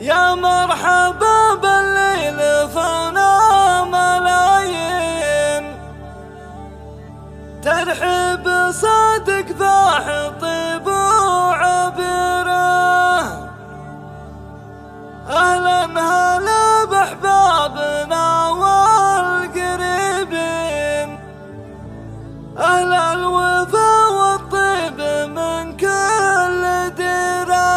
يا مرحبا بالليل فانا ملايين، ترحب صادق فاح طيب وعبره. اهلا هلا باحبابنا والقريبين، اهل الوفا والطيب من كل ديره.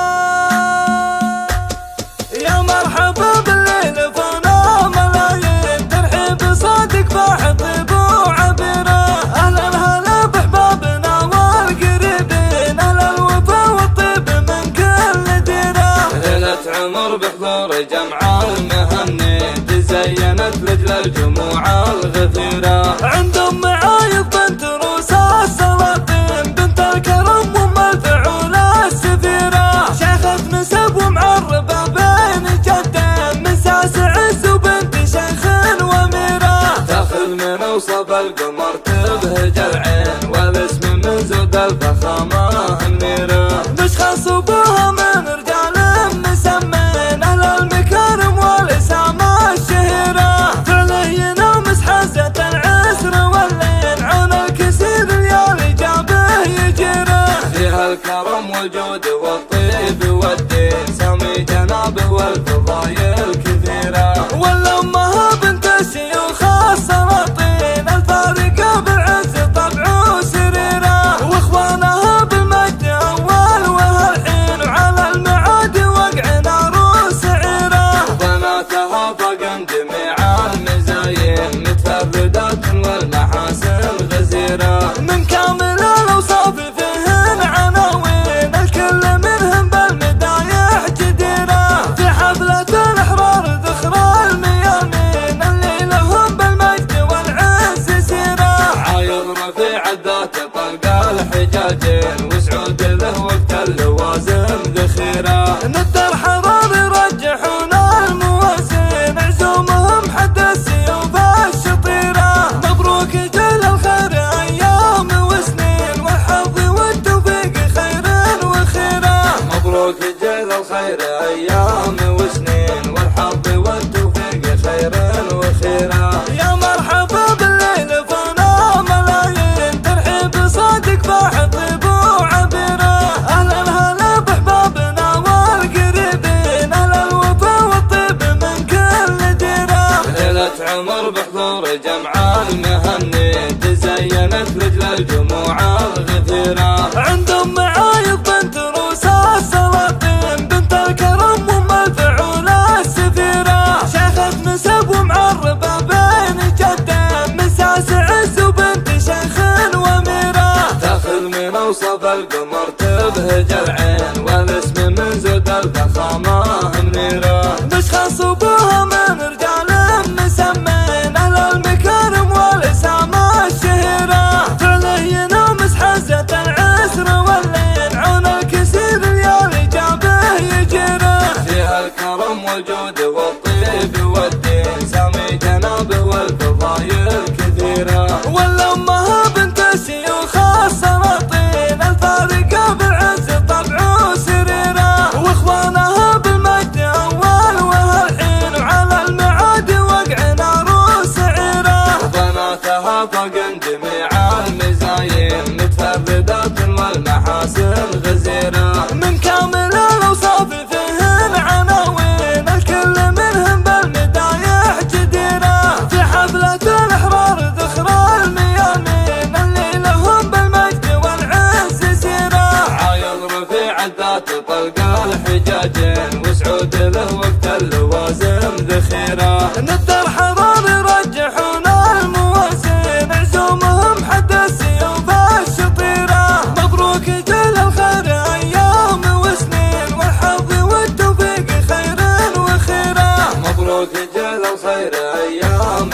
يا مرحبا بالليل فانا ملايين، ترحب صادق فاح طيب وعبره. اهلا هلا باحبابنا والقريبين، اهل الوفا والطيب من كل ديره. ليلة عمر بحضور جمع المهني، تزينت رجل الجموع الغفيرة. عندهم معايب بنت روس السلاطين، بنت الكرم ام الفعول السفيرة. شيخة نسب ومعربة بين جدين، من ساس عز وبنت شيخ واميرة. تاخذ من اوصاف القمر تبهج العين، والاسم من زود الفخامة النيرة. مشخص ابوها من رجال مسمين، اهل المكارم والاسامة الشهيرة. فعلينا حزة العسر واللين، عون الكسير الليالي جابه يجيره. فيها الكرم والجود والطيب والدين، سامي جنابه والفضايل كثيرة. والأمها بنت الشيوخ السلاطين، الفارقة بالعز طبع وسريره. واخوانها بالمجد اول وهالحين، وعلى المعاد وقع نار سعيره. بناتها فقن جميع المزايين، متفردات والمحاسن غزيرة. من كامل الاوصاف فيهن عناوين، الكل منهم بالمدايح جديره. في حفلة الاحرار ذخر الميامين، اللي لهم بالمجد والعز سيره. عايض رفيع الذات طلق الحجاجين، وسعود له وقت اللوازم ذخيرة. ند الحرار يرجحون الموازين، عزومهم حد السيوف الشطيره. مبروك جل الخير ايام وسنين، والحظ والتوفيق خير وخيره. مبروك جل الخير ايام وسنين، والحظ والتوفيق خير وخيرة. يا مرحبا بالليل فانا ملايين، ترحب صادق فاح طيب وعبره. اهلا هلا باحبابنا والقريبين، اهل الوفا والطيب من كل ديره. ليلة عمر بحضور جمع المهني، تزينت رجل الجموع الغفيرة. عندهم معايب بنت روس السلاطين، بنت الكرم ام الفعول السفيرة. شيخة نسب ومعربة بين جدين، من ساس عز وبنت شيخ واميرة. تاخذ من اوصاف القمر تبهج العين، والاسم من زود الفخامة النيرة. مشخص ابوها من رجال مسمين، اهل المكارم والاسامة الشهيرة. فعلينا حزة العسر واللين، عون الكسير الليالي جابه يجيره. فيها الكرم والجود والطيب والدين، سامي جنابه والفضايل كثيرة. والأمها بنت الشيوخ السلاطين، الفارقة بالعز طبع وسريره. واخوانها بالمجد اول وهالحين، وعلى المعاد وقع نار سعيره. بناتها فقن جميع المزايين، متفردات والمحاسن غزيرة. من كامل الاوصاف فيهن عناوين، الكل منهم بالمدايح جديره. في حفلة الاحرار ذخر الميامين، اللي لهم بالمجد والعز سيره. عايض رفيع الذات طلق الحجاجين، وسعود له وقت اللوازم ذخيرة. ند الحرار يرجحون الموازين، عزومهم حد السيوف الشطيره. مبروك جل الخير ايام وسنين، والحظ والتوفيق خير وخيره. مبروك جل الخير ايام